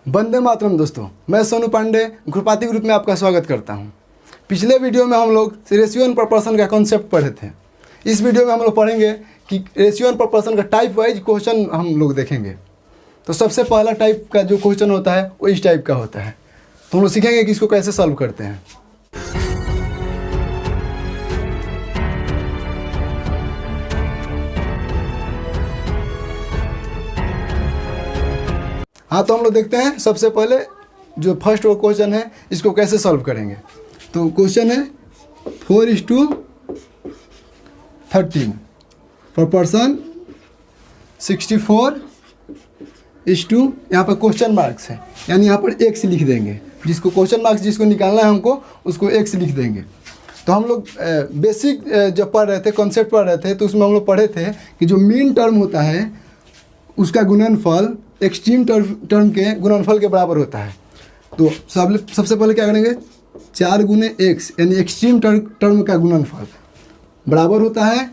वंदे मातरम दोस्तों, मैं सोनू पांडे खुरपाती ग्रुप में आपका स्वागत करता हूं। पिछले वीडियो में हम लोग रेशियो एंड प्रोपोर्शन का कॉन्सेप्ट पढ़े थे। इस वीडियो में हम लोग पढ़ेंगे कि रेशियो एंड प्रोपोर्शन का टाइप वाइज क्वेश्चन हम लोग देखेंगे। तो सबसे पहला टाइप का जो क्वेश्चन होता है वो इस टाइप का होता है। तो हम लोग सीखेंगे कि इसको कैसे सॉल्व करते हैं। हाँ, तो हम लोग देखते हैं सबसे पहले जो फर्स्ट वो क्वेश्चन है इसको कैसे सॉल्व करेंगे। तो क्वेश्चन है 4:13 प्रोपोर्शन 64 यहाँ पर क्वेश्चन मार्क्स है, यानी यहाँ पर एक्स लिख देंगे। जिसको क्वेश्चन मार्क्स जिसको निकालना है हमको उसको एक्स लिख देंगे। तो हम लोग बेसिक जब पढ़ रहे थे, कॉन्सेप्ट पढ़ रहे थे, तो उसमें हम लोग पढ़े थे कि जो मीन टर्म होता है उसका गुणनफल एक्सट्रीम टर्म के गुणनफल के बराबर होता है। तो सबसे पहले क्या करेंगे, 4 गुने एक्स यानी एक्सट्रीम टर्म का गुणनफल बराबर होता है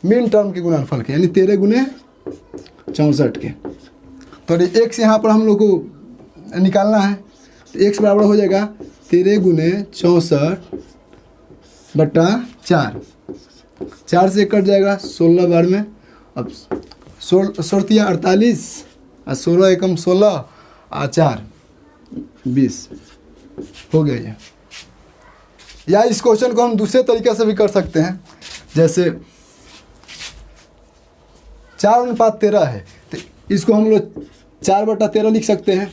मीन टर्म के गुणनफल के, यानी 13 गुने 64 के। तो एक्स यहाँ पर हम लोग को निकालना है। तो एक्स बराबर हो जाएगा 13 गुने 64 बटा 4। 4 से कट जाएगा 16 बार में। अब 16 48 और 16 एकम 16 और 4 20 हो गया ये। या इस क्वेश्चन को हम दूसरे तरीके से भी कर सकते हैं। जैसे 4:13 है तो इसको हम लोग 4/13 लिख सकते हैं।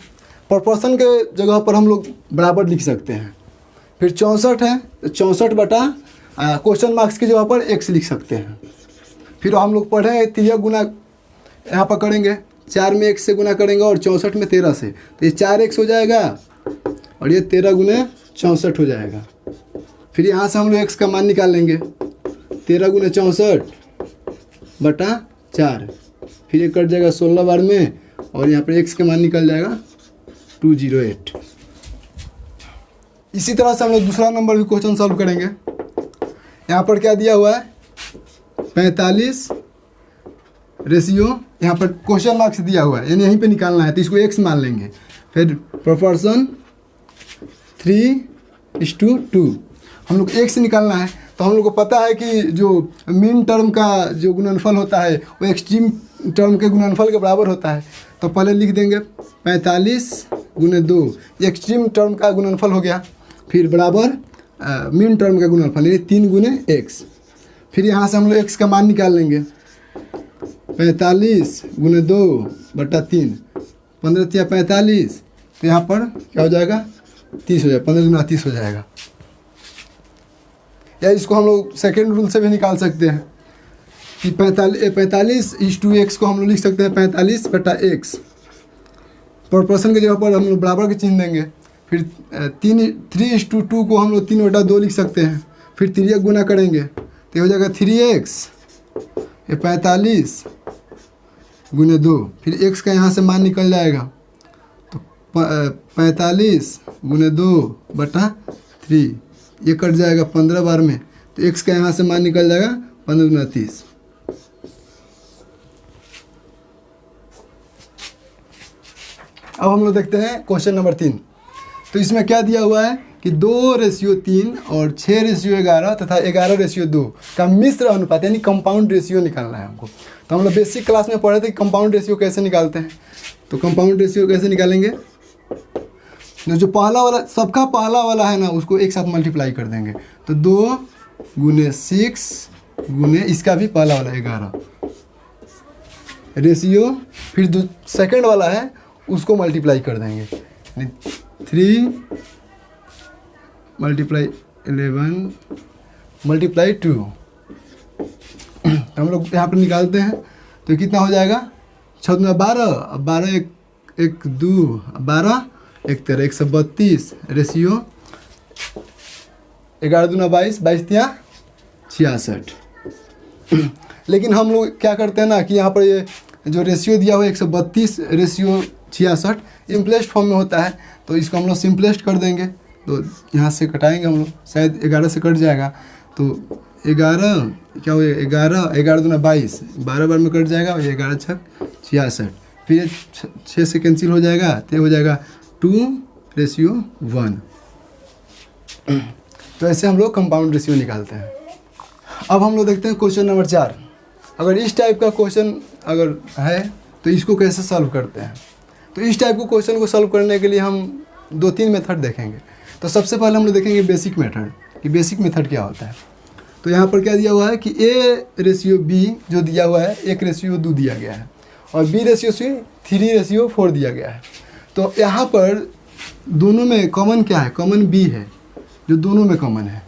प्रोपोर्शन के जगह पर हम लोग बराबर लिख सकते हैं। फिर 64 है तो 64 बटा क्वेश्चन मार्क्स की जगह पर एक्स लिख सकते हैं। फिर हम लोग पढ़े तिर्यक गुना यहाँ पर करेंगे, 4 में x से गुना करेंगे और 64 में 13 से, तो ये 4x हो जाएगा और ये 13 गुने 64 हो जाएगा। फिर यहाँ से हम लोग x का मान निकाल लेंगे, 13 गुने 64 बटा 4। फिर ये कट जाएगा 16 बार में और यहाँ पर x का मान निकल जाएगा 208। इसी तरह से हम लोग दूसरा नंबर भी क्वेश्चन सॉल्व करेंगे। यहाँ पर क्या दिया हुआ है, 45 रेशियो, यहाँ पर क्वेश्चन मार्क्स दिया हुआ है, यानी यहीं पे निकालना है, तो इसको x मान लेंगे। फिर प्रोपोर्शन 3:2 हम लोग x निकालना है। तो हम लोग को पता है कि जो मीन टर्म का जो गुणनफल होता है वो एक्सट्रीम टर्म के गुणनफल के बराबर होता है। तो पहले लिख देंगे 45 गुने 2, एक्सट्रीम टर्म का गुणनफल हो गया। फिर बराबर मीन टर्म का गुणनफल यानी 3 गुने x। फिर यहाँ से हम लोग x का मान निकाल लेंगे, 45 गुने 2 बटा 3, 15 या 45, तो यहाँ पर क्या हो जाएगा 30 हो जाएगा, 15 गुना 30 हो जाएगा। या इसको हम लोग सेकेंड रूल से भी निकाल सकते हैं कि 45:x को हम लोग लिख सकते हैं 45 बटा x। प्रोपोर्शन की जगह पर हम लोग बराबर के चिन्ह देंगे। फिर 3:2 को हम लोग 3/2 लिख सकते हैं। फिर तिर्यक गुना करेंगे तो हो जाएगा 3x, ये 45 गुने 2। फिर x का यहाँ से मान निकल जाएगा, तो 45 गुने 2 बटा 3, ये कट जाएगा 15 बार में, तो x का यहाँ से मान निकल जाएगा 15 गुना 30। अब हम लोग देखते हैं क्वेश्चन नंबर 3। तो इसमें क्या दिया हुआ है कि 2:3 और 6:11 तथा 11:2 का मिश्र अनुपात यानी कंपाउंड रेशियो निकालना है हमको। तो हम लोग बेसिक क्लास में पढ़े थे कि कंपाउंड रेशियो कैसे निकालते हैं। तो कंपाउंड रेशियो कैसे निकालेंगे, जो पहला वाला सबका पहला वाला है ना उसको एक साथ मल्टीप्लाई कर देंगे। तो 2 गुने 6 गुने इसका भी पहला वाला 11 रेशियो, फिर जो सेकेंड वाला है उसको मल्टीप्लाई कर देंगे, 3 × 11 × 2। हम लोग यहाँ पर निकालते हैं तो कितना हो जाएगा, 6 × 12, 12 1 2 12 1 13 132 रेशियो 11 दूना 22 22 तिया 66। लेकिन हम लोग क्या करते हैं ना कि यहाँ पर ये जो रेशियो दिया हुआ है 132 रेशियो 66 सिंपलेस्ट फॉर्म में होता है, तो इसको हम लोग सिंपलेस्ट कर देंगे। तो यहाँ से कटाएंगे हम लोग, शायद 11 से कट जाएगा, तो 11 क्या हो जाएगा, 11 दूना 22, 12 बार में कट जाएगा और 11 × 6 66। फिर ये 6 से कैंसिल हो जाएगा, तो हो जाएगा 2:1। तो ऐसे हम लोग कंपाउंड रेशियो निकालते हैं। अब हम लोग देखते हैं क्वेश्चन नंबर 4। अगर इस टाइप का क्वेश्चन अगर है तो इसको कैसे सॉल्व करते हैं। तो इस टाइप के क्वेश्चन को सॉल्व करने के लिए हम 2-3 मेथड देखेंगे। तो सबसे पहले हम लोग देखेंगे बेसिक मेथड, कि बेसिक मेथड क्या होता है। तो यहाँ पर क्या दिया हुआ है कि A/B जो दिया हुआ है 1:2 दिया गया है, और B/C 3:4 दिया गया है। तो यहाँ पर दोनों में कॉमन क्या है, कॉमन B है, जो दोनों में कॉमन है।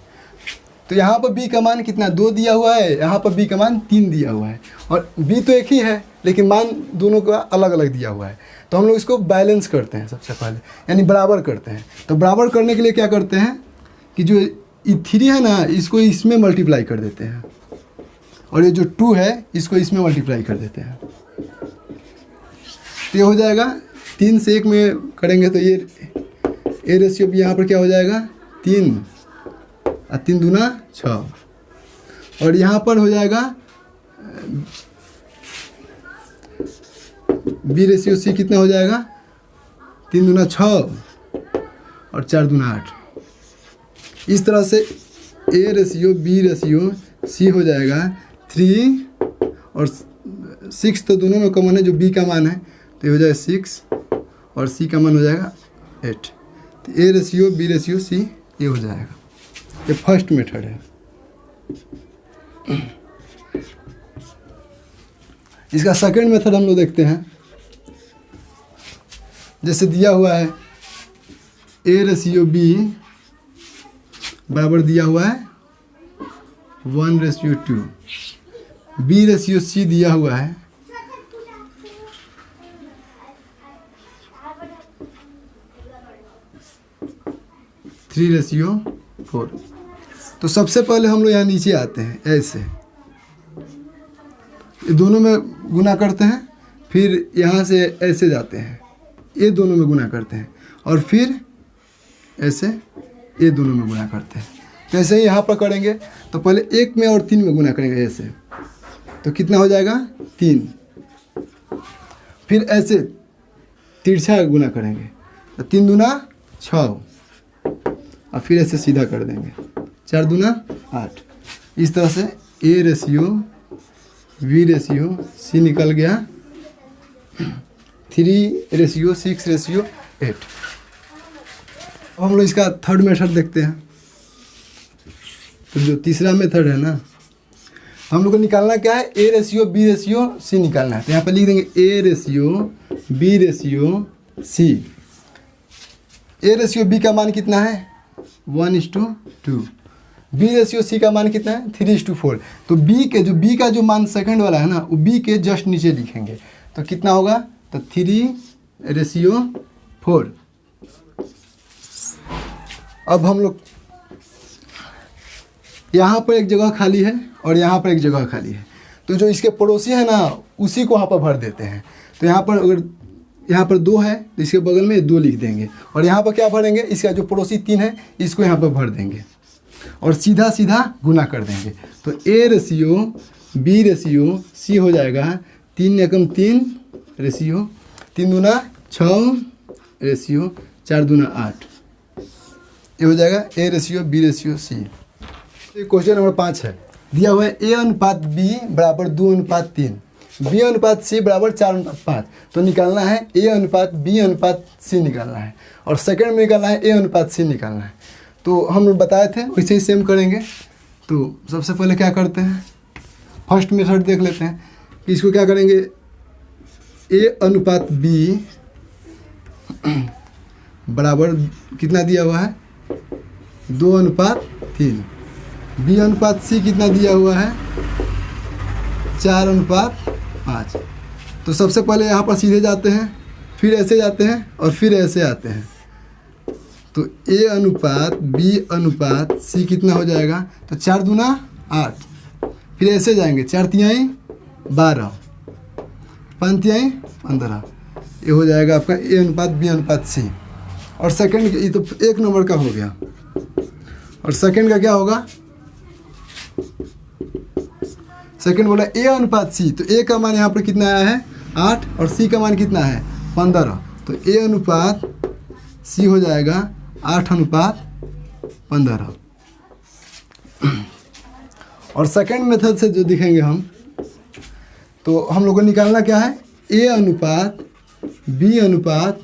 तो यहाँ पर B का मान कितना 2 दिया हुआ है, यहाँ पर B का मान 3 दिया हुआ है, और B तो एक ही है लेकिन मान दोनों का अलग अलग दिया हुआ है। तो हम लोग इसको बैलेंस करते हैं सबसे पहले, यानी बराबर करते हैं। तो बराबर करने के लिए क्या करते हैं कि जो 3 है ना, इसको इसमें मल्टीप्लाई कर देते हैं, और ये जो 2 है इसको इसमें मल्टीप्लाई कर देते हैं। तो ये हो जाएगा 3 से 1 में करेंगे तो ये A/B यहाँ पर क्या हो जाएगा 3 और 3 दूना 6, और यहाँ पर हो जाएगा B/C कितना हो जाएगा 3 दूना 6 और 4 दूना 8। इस तरह से A/B/C हो जाएगा 3 और 6, तो दोनों में कॉमन है जो B का मान है, तो ये हो जाएगा 6 और C का मान हो जाएगा 8। तो A/B/C ये हो जाएगा। ये फर्स्ट मेथड है। इसका सेकंड मेथड हम लोग देखते हैं। जैसे दिया हुआ है A/B बराबर दिया हुआ है 1:2, B/C दिया हुआ है 3:4। तो सबसे पहले हम लोग यहाँ नीचे आते हैं, ऐसे ये दोनों में गुना करते हैं, फिर यहाँ से ऐसे जाते हैं, ये दोनों में गुना करते हैं, और फिर ऐसे ये दोनों में गुना करते हैं। तो ऐसे ही यहाँ पर करेंगे तो पहले 1 में और 3 में गुना करेंगे ऐसे, तो कितना हो जाएगा 3। फिर ऐसे तिरछा गुना करेंगे तो 3 दूना 6, और फिर ऐसे सीधा कर देंगे 4 दूना 8। इस तरह से A/B/C निकल गया 3:6:8। अब हम लोग इसका थर्ड मेथड देखते हैं। तो जो तीसरा मेथड है ना, हम लोग को निकालना क्या है, A/B/C निकालना है। तो यहाँ पर लिख देंगे A/B/C। A/B का मान कितना है 1:2, B/C का मान कितना है 3:4। तो B का जो मान सेकंड वाला है ना, वो B के जस्ट नीचे लिखेंगे, तो कितना होगा, तो 3:4। अब हम लोग यहाँ पर एक जगह खाली है और यहाँ पर एक जगह खाली है, तो जो इसके पड़ोसी है ना उसी को वहाँ पर भर देते हैं। तो यहाँ पर अगर यहाँ पर 2 है तो इसके बगल में 2 लिख देंगे, और यहाँ पर क्या भरेंगे, इसका जो पड़ोसी 3 है इसको यहाँ पर भर देंगे और सीधा सीधा गुना कर देंगे। तो A/B/C हो जाएगा 3 एकम 3 रेशियो 3 दूना 6 रेशियो 4 दूना 8। ये हो जाएगा A/B/C। क्वेश्चन नंबर 5 है, दिया हुआ है A/B बराबर 2:3, B/C बराबर 4:5। तो निकालना है A/B/C निकालना है, और सेकंड में निकालना है A/C निकालना है। तो हम लोग बताए थे वैसे ही सेम करेंगे। तो सबसे पहले क्या करते हैं, फर्स्ट मेथड देख लेते हैं कि इसको क्या करेंगे, A/B बराबर कितना दिया हुआ है 2:3, B/C कितना दिया हुआ है 4:5। तो सबसे पहले यहाँ पर सीधे जाते हैं, फिर ऐसे जाते हैं और फिर ऐसे आते हैं। तो A/B/C कितना हो जाएगा, तो 4 दूना 8, फिर ऐसे जाएंगे 4 तिहाई 12, 5 तिहाई 15। ये हो जाएगा आपका A/B/C। और सेकंड ये तो 1 नंबर का हो गया, और सेकंड का क्या होगा, सेकंड बोला A/C। तो A का मान यहाँ पर कितना आया है 8 और C का मान कितना है 15। तो A/B/C सी हो जाएगा 8:15। और सेकेंड मेथड से जो दिखेंगे हम, तो हम लोग को निकालना क्या है, ए अनुपात बी अनुपात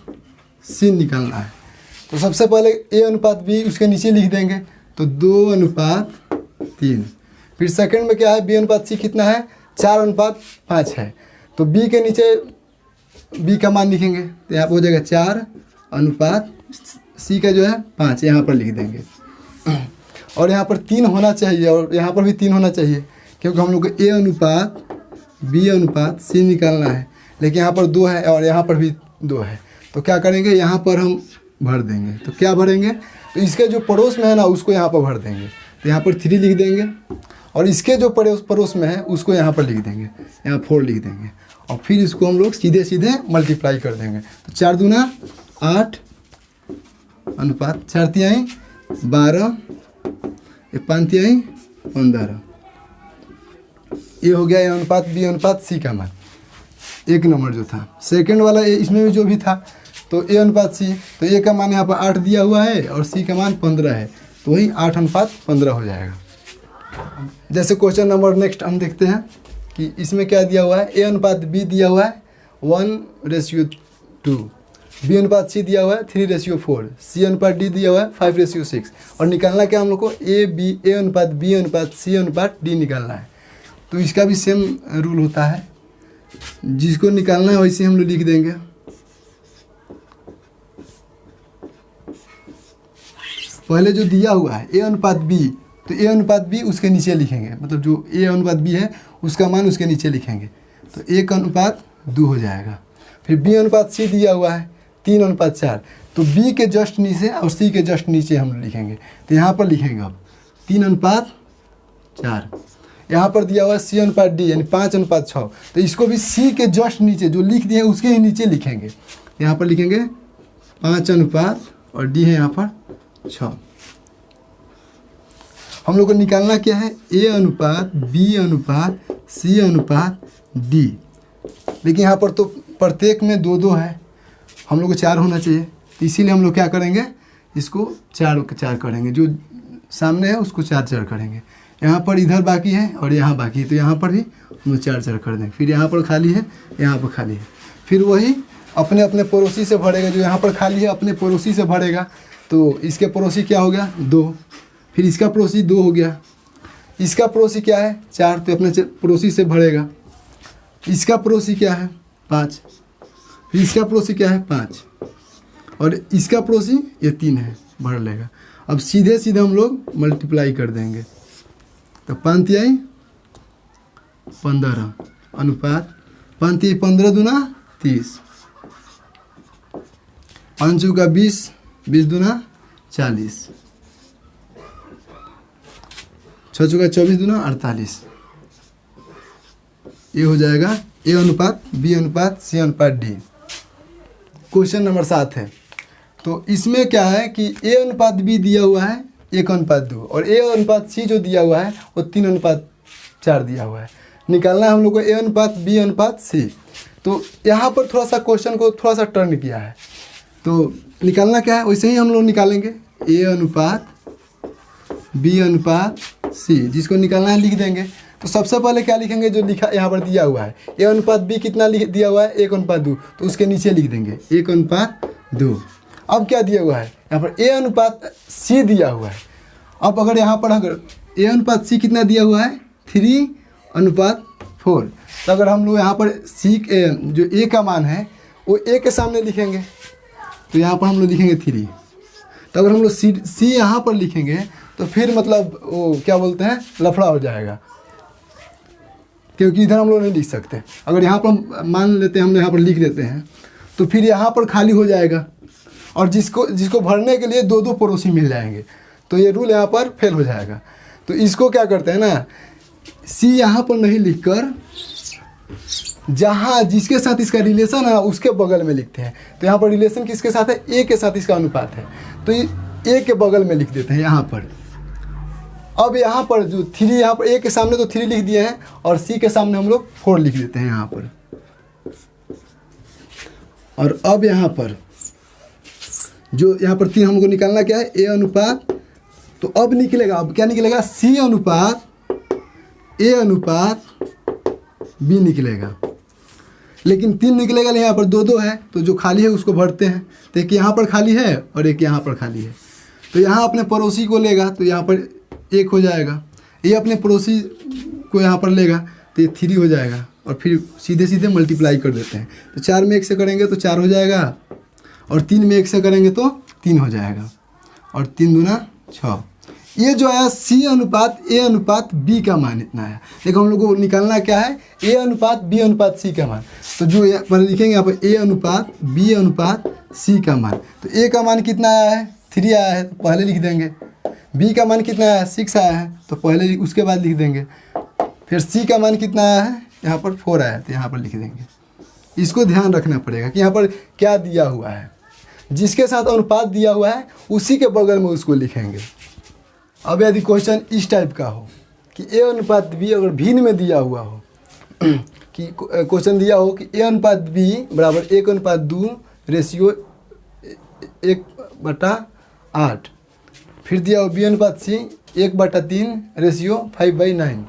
सी निकालना है। तो सबसे पहले ए अनुपात बी उसके नीचे लिख देंगे, तो 2:3। फिर सेकंड में क्या है, बी अनुपात सी कितना है, 4:5 है। तो बी के नीचे बी का मान लिखेंगे, तो यहाँ पर हो जाएगा 4 सी का जो है 5, यहाँ पर लिख देंगे। और यहाँ पर 3 होना चाहिए और यहाँ पर भी 3 होना चाहिए, क्योंकि हम लोग को ए अनुपात बी अनुपात सी निकालना है। लेकिन यहाँ पर 2 है और यहाँ पर भी 2 है, तो क्या करेंगे, यहाँ पर हम भर देंगे। तो क्या भरेंगे, तो इसके जो पड़ोस में है ना उसको यहाँ पर भर देंगे, तो यहाँ पर 3 लिख देंगे। और इसके जो पड़ोस में है उसको यहाँ पर लिख देंगे, यहाँ 4 लिख देंगे। और फिर इसको हम लोग सीधे सीधे मल्टीप्लाई कर देंगे। तो 4 दूना 8 अनुपात 4 तिहाई 12, 5 तिहाई 15। ये हो गया ए अनुपात बी अनुपात सी का मान, एक नंबर जो था। सेकंड वाला इसमें भी जो भी था, तो ए अनुपात सी, तो ए का मान यहाँ पर 8 दिया हुआ है और सी का मान 15 है, तो वही 8:15 हो जाएगा। जैसे क्वेश्चन नंबर नेक्स्ट हम देखते हैं कि इसमें क्या दिया हुआ है, ए अनुपात बी दिया हुआ है 1:2, बी अनुपात सी दिया हुआ है 3:4, सी अनुपात डी दिया हुआ है 5:6। और निकालना क्या हम लोग को, ए अनुपात बी अनुपात सी अनुपात डी निकालना है। तो इसका भी सेम रूल होता है, जिसको निकालना है वैसे हम लोग लिख देंगे। पहले जो दिया हुआ है ए अनुपात बी, तो ए अनुपात बी उसके नीचे लिखेंगे, मतलब जो ए अनुपात बी है उसका मान उसके नीचे लिखेंगे, तो 1:2 हो जाएगा। फिर बी अनुपात सी दिया हुआ है 3:4, तो बी के जस्ट नीचे और सी के जस्ट नीचे हम लिखेंगे। तो यहाँ पर लिखेंगे अब 3:4। यहाँ पर दिया हुआ है सी अनुपात डी यानी 5:6, तो इसको भी सी के जस्ट नीचे जो लिख दिए उसके ही नीचे लिखेंगे। यहाँ पर लिखेंगे 5 और डी है यहाँ पर 6। हम लोग को निकालना क्या है, ए अनुपात बी अनुपात सी अनुपात डी। लेकिन यहाँ पर तो प्रत्येक में 2-2 है, हम लोग को 4 होना चाहिए, तो इसीलिए हम लोग क्या करेंगे, इसको 4 करेंगे, जो सामने है उसको 4 करेंगे। यहाँ पर इधर बाकी है और यहाँ बाकी है, तो यहाँ पर भी हम लोग 4 कर देंगे। फिर यहाँ पर खाली है, यहाँ पर खाली है, फिर वही अपने अपने पड़ोसी से भरेगा। जो यहाँ पर खाली है अपने पड़ोसी से भरेगा, तो इसके पड़ोसी क्या हो गया 2, फिर इसका पड़ोसी 2 हो गया, इसका पड़ोसी क्या है 4, तो अपने पड़ोसी से भरेगा। इसका पड़ोसी क्या है 5, फिर इसका पड़ोसी क्या है 5, और इसका पड़ोसी ये 3 है, भर लेगा। अब सीधे सीधे हम लोग मल्टीप्लाई कर देंगे, तो 5 तिहाई 15 अनुपात 5 तिहाई 15 दूना 30, 5 चौका 20, 20 दूना 40, 6 चौका 24 दूना 48। ये हो जाएगा ए अनुपात बी अनुपात सी अनुपात डी। क्वेश्चन नंबर 7 है, तो इसमें क्या है कि ए अनुपात बी दिया हुआ है 1:2 और ए अनुपात सी जो दिया हुआ है वो 3:4 दिया हुआ है। निकालना है हम लोग को ए अनुपात बी अनुपात सी। तो यहाँ पर थोड़ा सा क्वेश्चन को थोड़ा सा टर्न किया है, तो निकालना क्या है वैसे ही हम लोग निकालेंगे, ए अनुपात बी अनुपात सी, जिसको निकालना है लिख देंगे। तो सबसे पहले क्या लिखेंगे, जो लिखा यहाँ पर दिया हुआ है ए अनुपात बी कितना दिया हुआ है 1:2, तो उसके नीचे लिख देंगे 1:2। अब क्या दिया हुआ है, यहाँ पर ए अनुपात सी दिया हुआ है। अब अगर यहाँ पर अगर ए अनुपात सी कितना दिया हुआ है 3:4, तो अगर हम लोग यहाँ पर सी जो ए का मान है वो ए के सामने लिखेंगे, तो यहाँ पर हम लोग लिखेंगे 3। तो अगर हम लोग सी यहाँ पर लिखेंगे तो फिर मतलब वो क्या बोलते हैं लफड़ा हो जाएगा, क्योंकि इधर हम लोग नहीं लिख सकते। अगर यहाँ पर मान लेते हैं हम लोग यहाँ पर लिख देते हैं तो फिर यहाँ पर खाली हो जाएगा, और जिसको भरने के लिए 2-2 पड़ोसी मिल जाएंगे, तो ये रूल यहाँ पर फेल हो जाएगा। तो इसको क्या करते हैं ना, सी यहाँ पर नहीं लिखकर जहाँ जिसके साथ इसका रिलेशन है उसके बगल में लिखते हैं। तो यहाँ पर रिलेशन किसके साथ है, ए के साथ इसका अनुपात है, तो ए के बगल में लिख देते हैं यहाँ पर। अब यहाँ पर जो 3 यहाँ पर ए के सामने तो 3 लिख दिए हैं और सी के सामने हम लोग 4 लिख देते हैं यहाँ पर। और अब यहाँ पर जो यहाँ पर 3 हमको निकालना क्या है, ए अनुपात, तो अब निकलेगा, अब क्या निकलेगा, सी अनुपात ए अनुपात बी निकलेगा। लेकिन 3 निकलेगा, यहाँ पर 2 है, तो जो खाली है उसको भरते हैं। तो एक यहाँ पर खाली है और एक यहाँ पर खाली है, तो यहाँ अपने पड़ोसी को लेगा तो यहाँ पर 1 हो जाएगा, ये अपने पड़ोसी को यहाँ पर लेगा तो ये 3 हो जाएगा, और फिर सीधे सीधे मल्टीप्लाई कर देते हैं। तो 4 में 1 से करेंगे तो 4 हो जाएगा, और 3 में 1 से करेंगे तो 3 हो जाएगा, और 3 दूना 6। ये जो आया सी अनुपात ए अनुपात बी का मान इतना आया। देखो हम लोग को निकालना क्या है, ए अनुपात बी अनुपात सी का मान। तो जो यहाँ पर लिखेंगे, यहाँ पर ए अनुपात बी अनुपात सी का मान, तो ए का मान कितना आया है, 3 आया है, तो पहले लिख देंगे। बी का मान कितना आया है, 6 आया है, तो पहले उसके बाद लिख देंगे। फिर सी का मान कितना आया है, यहाँ पर 4 आया है, तो यहाँ पर लिख देंगे। इसको ध्यान रखना पड़ेगा कि यहाँ पर क्या दिया हुआ है, जिसके साथ अनुपात दिया हुआ है उसी के बगल में उसको लिखेंगे। अब यदि क्वेश्चन इस टाइप का हो कि ए अनुपात बी अगर भिन्न में दिया हुआ हो कि क्वेश्चन दिया हो कि ए अनुपात बी बराबर 1:2 रेशियो 1/8, फिर दिया हो बी अनुपात सी 1/3 रेशियो 5/9,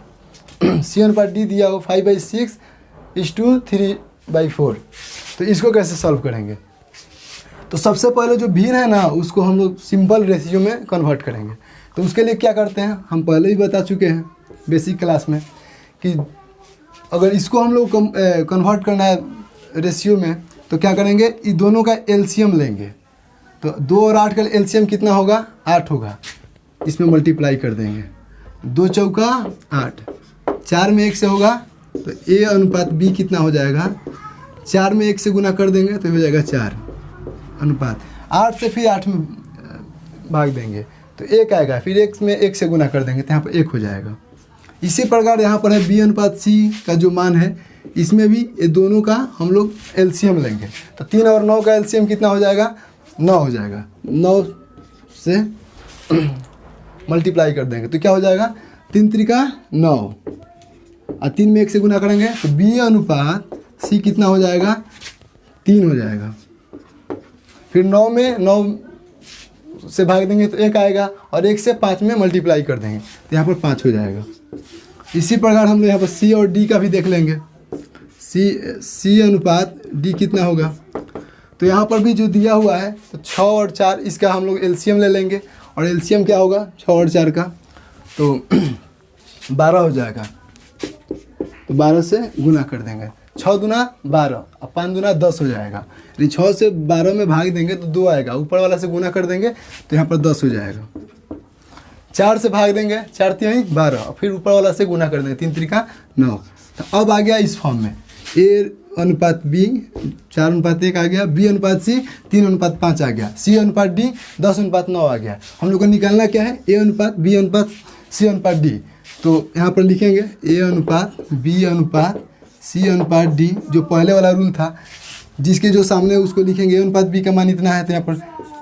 सी अनुपात डी दिया हो 5/6 = 3/4, तो इसको कैसे सॉल्व करेंगे। तो सबसे पहले जो भिन्न है ना उसको हम लोग सिंपल रेशियो में कन्वर्ट करेंगे। तो उसके लिए क्या करते हैं, हम पहले ही बता चुके हैं बेसिक क्लास में कि अगर इसको हम लोग कन्वर्ट करना है रेशियो में तो क्या करेंगे, इन दोनों का एलसीएम लेंगे। तो 2 और 8 का एलसीएम कितना होगा, 8 होगा, इसमें मल्टीप्लाई कर देंगे। 2 चौका 8, 4 में 1 से होगा तो ए अनुपात बी कितना हो जाएगा, 4 में 1 से गुना कर देंगे तो हो जाएगा 4 अनुपात 8 से फिर 8 में भाग देंगे तो 1 आएगा, फिर 1 में 1 से गुना कर देंगे तो यहाँ पर 1 हो जाएगा। इसी प्रकार यहाँ पर है बी अनुपात सी का जो मान है, इसमें भी ये दोनों का हम लोग एलसीएम लेंगे। तो 3 और 9 का एलसीएम कितना हो जाएगा, 9 हो जाएगा। 9 से मल्टीप्लाई कर देंगे तो क्या हो जाएगा, 3 त्रिका 9, और 3 में 1 से गुना करेंगे तो बी अनुपात सी कितना हो जाएगा, 3 हो जाएगा। फिर 9 में 9 से भाग देंगे तो 1 आएगा, और 1 से 5 में मल्टीप्लाई कर देंगे तो यहाँ पर 5 हो जाएगा। इसी प्रकार हम लोग यहाँ पर सी और डी का भी देख लेंगे। सी अनुपात डी कितना होगा, तो यहाँ पर भी जो दिया हुआ है तो 6 और 4 इसका हम लोग एलसीएम ले लेंगे, और एलसीएम क्या होगा 6 और 4 का, तो 12 हो जाएगा। तो 12 से गुना कर देंगे, 6 दूना 12 और 5 दूना 10 हो जाएगा। यदि 6 से 12 में भाग देंगे तो 2 आएगा, ऊपर वाला से गुना कर देंगे तो यहाँ पर 10 हो जाएगा। 4 से भाग देंगे, 4 3 12, और फिर ऊपर वाला से गुना कर देंगे, 3 त्रिका 9। तो अब आ गया इस फॉर्म में ए अनुपात बी 4:1 आ गया, बी अनुपात सी 3:5 आ गया, सी अनुपात डी 10:9 आ गया। हम लोग को निकालना क्या है, ए अनुपात बी अनुपात सी अनुपात डी। तो यहाँ पर लिखेंगे ए अनुपात बी अनुपात सी अनुपात डी, जो पहले वाला रूल था जिसके जो सामने उसको लिखेंगे। ए अनुपात बी का मान इतना है तो यहाँ पर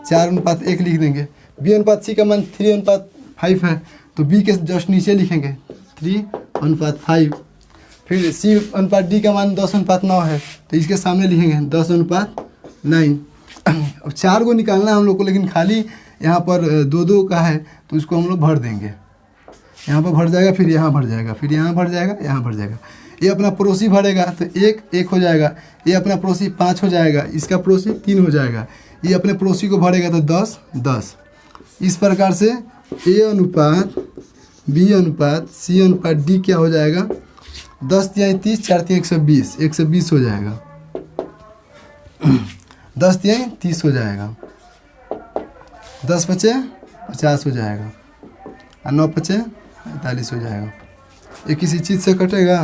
4:1 लिख देंगे। बी अनुपात सी का मान 3:5 है तो बी के जस्ट नीचे लिखेंगे 3:5। फिर सी अनुपात डी का मान 10:9 है तो इसके सामने लिखेंगे 10:9। अब 4 को निकालना है हम लोग को, लेकिन खाली यहाँ पर 2 का है तो उसको हम लोग भर देंगे। यहाँ पर भर जाएगा, फिर यहाँ भर जाएगा, फिर यहाँ भर जाएगा, यहाँ भर जाएगा। ये अपना पड़ोसी भरेगा तो 1 हो जाएगा, ये अपना पड़ोसी 5 हो जाएगा, इसका पड़ोसी 3 हो जाएगा, ये अपने पड़ोसी को भरेगा तो 10। इस प्रकार से ए अनुपात बी अनुपात सी अनुपात डी क्या हो जाएगा, 10 × 30 4 × 120, 120 हो जाएगा। 10 × 30 हो जाएगा, 10 × 5 = 50 हो जाएगा, और 9 × 5 = 45 हो जाएगा। ये किसी चीज़ से कटेगा,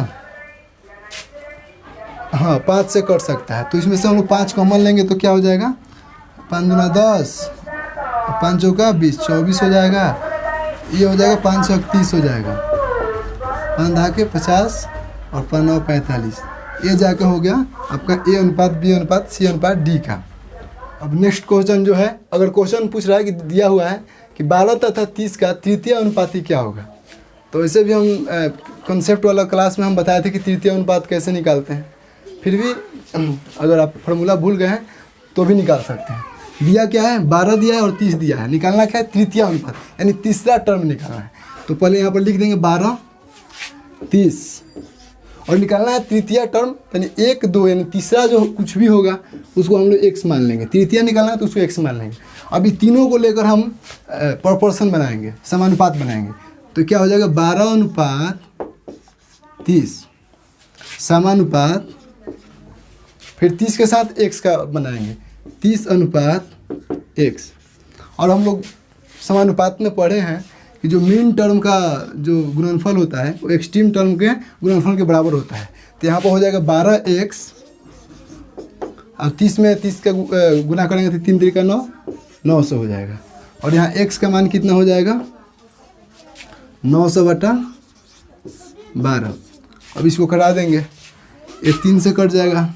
हाँ 5 से कट सकता है। तो इसमें से हम लोग 5 कॉमन लेंगे तो क्या हो जाएगा, 5 दूना 10, 5 चौका 20, 24 हो जाएगा। ये हो जाएगा 5 × 30 हो जाएगा, 5 धाके 50 और 5 9 45। ये जाके हो गया आपका ए अनुपात बी अनुपात सी अनुपात डी का। अब नेक्स्ट क्वेश्चन जो है, अगर क्वेश्चन पूछ रहा है कि दिया हुआ है कि 12 तथा 30 का तृतीय अनुपाती क्या होगा, तो ऐसे भी हम कॉन्सेप्ट वाला क्लास में हम बताए थे कि तृतीय अनुपात कैसे निकालते हैं। फिर भी अगर आप फार्मूला भूल गए हैं तो भी निकाल सकते हैं। दिया क्या है 12 दिया है और 30 दिया है, निकालना क्या है तृतीय अनुपात यानी तीसरा टर्म निकालना है। तो पहले यहाँ पर लिख देंगे 12 30 और निकालना है तृतीय टर्म यानी 1 2 यानी तीसरा जो कुछ भी होगा उसको हम लोग x मान लेंगे, तृतीय निकालना है तो उसको x मान लेंगे। अभी तीनों को लेकर हम प्रोपोर्शन बनाएंगे, समानुपात बनाएंगे। तो क्या हो जाएगा 12 अनुपात 30 समानुपात, फिर 30 के साथ x का बनाएंगे 30 अनुपात x। और हम लोग समानुपात में पढ़े हैं कि जो मीन टर्म का जो गुणनफल होता है वो एक्सट्रीम टर्म के गुणनफल के बराबर होता है। तो यहाँ पर हो जाएगा 12x और 30 में 30 का गुना करेंगे तो 3 3 9 900 हो जाएगा। और यहाँ x का मान कितना हो जाएगा 900/12। अब इसको करा देंगे, ये 3 से कट जाएगा,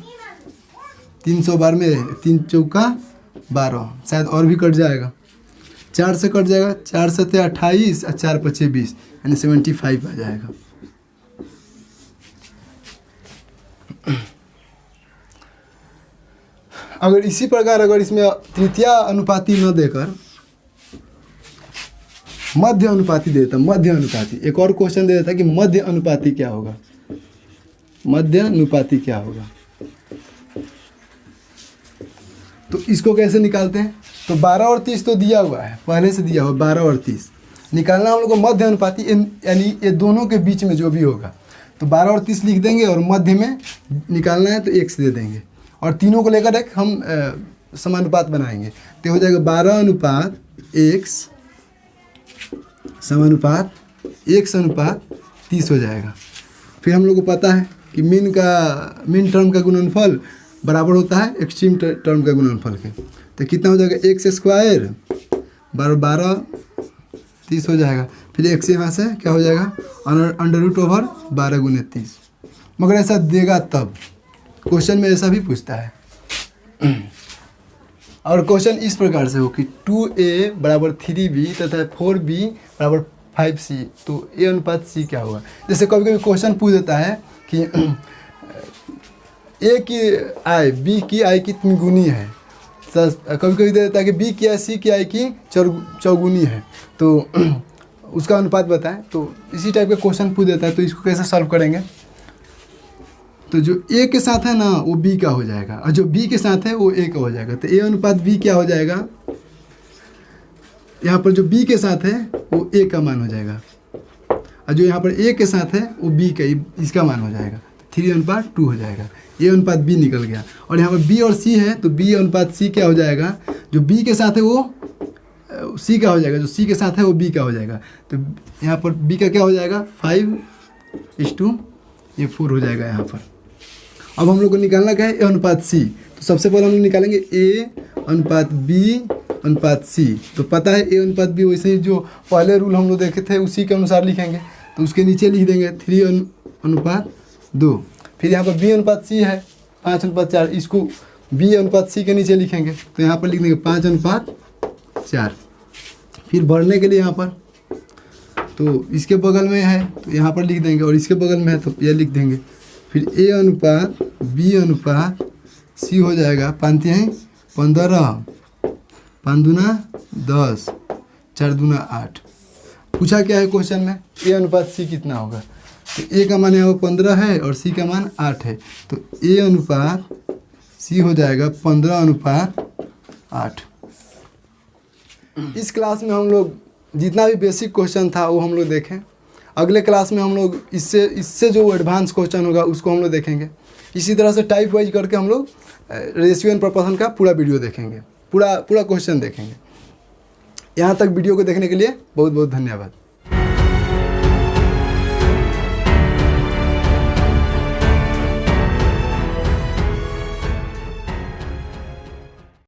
312 में 3 चौका 12, शायद और भी कट जाएगा, 4 से कट जाएगा, 4 से 28 और 4 5 20 यानी 75 आ जाएगा। अगर इसी प्रकार अगर इसमें तृतीय अनुपाती न देकर मध्य अनुपाती दे देता, मध्य अनुपाती एक और क्वेश्चन दे देता कि मध्य अनुपाती क्या होगा, मध्य अनुपाती क्या होगा। तो इसको कैसे निकालते हैं, तो 12 और 30 तो दिया हुआ है, पहले से दिया हुआ 12 और 30 निकालना हम लोग को मध्य अनुपाती यानी ये दोनों के बीच में जो भी होगा। तो 12 और 30 लिख देंगे और मध्य में निकालना है तो x दे देंगे और तीनों को लेकर एक हम समानुपात बनाएंगे। तो हो जाएगा 12 अनुपात x समानुपात x अनुपात 30 हो जाएगा। फिर हम लोग को पता है कि मीन टर्म का गुणनफल बराबर होता है एक्सट्रीम टर्म का गुणनफल के। तो कितना हो जाएगा x स्क्वायर 12 30 हो जाएगा। फिर x यहाँ से क्या हो जाएगा √12 गुने 30। मगर ऐसा देगा तब, क्वेश्चन में ऐसा भी पूछता है। और क्वेश्चन इस प्रकार से हो कि 2a बराबर 3b तथा 4b बराबर 5c, तो a अनुपात c क्या होगा। जैसे कभी कभी क्वेश्चन पूछ देता है कि a की i b की i कितनी गुनी है, कभी कभी दे देता है कि b की i c की i की चौगुनी है, तो उसका अनुपात बताएं। तो इसी टाइप का क्वेश्चन पूछ देता है। तो इसको कैसे सॉल्व करेंगे, तो जो a के साथ है ना वो b का हो जाएगा और जो b के साथ है वो a का हो जाएगा। तो a अनुपात b क्या हो जाएगा, यहाँ पर जो b के साथ है वो a का मान हो जाएगा और जो यहाँ पर a के साथ है वो b का इसका मान हो जाएगा। 3:2 हो जाएगा, a अनुपात b निकल गया। और यहाँ पर b और c है तो b अनुपात c क्या हो जाएगा, जो b के साथ है वो c का हो जाएगा, जो c के साथ है वो b का हो जाएगा। तो यहाँ पर b का क्या हो जाएगा 5:4 हो जाएगा यहाँ पर। अब हम लोग को निकालना क्या है a अनुपात c। तो सबसे पहले हम लोग निकालेंगे a अनुपात b अनुपात c। तो पता है a अनुपात b वैसे ही जो पहले रूल हम लोग देखे थे उसी के अनुसार लिखेंगे। तो उसके नीचे लिख देंगे 3:2। फिर यहाँ पर b अनुपात c है 5:4, इसको b अनुपात c के नीचे लिखेंगे। तो यहाँ पर लिख देंगे 5:4। फिर भरने के लिए यहाँ पर तो इसके बगल में है तो यहाँ पर लिख देंगे और इसके बगल में है तो ये लिख देंगे। फिर a अनुपात b अनुपात c हो जाएगा 5 हैं 15, 5 दूना 10, 4 दूना 8। पूछा क्या है क्वेश्चन में a अनुपात c कितना होगा, तो a का मान यहाँ 15 है और c का मान 8 है। तो a अनुपात c हो जाएगा 15:8। इस क्लास में हम लोग जितना भी बेसिक क्वेश्चन था वो हम लोग देखें। अगले क्लास में हम लोग इससे जो एडवांस क्वेश्चन होगा उसको हम लोग देखेंगे। इसी तरह से टाइप वाइज करके हम लोग रेशियो एंड प्रोपोर्शन का पूरा वीडियो देखेंगे, पूरा क्वेश्चन देखेंगे। यहाँ तक वीडियो को देखने के लिए बहुत बहुत धन्यवाद।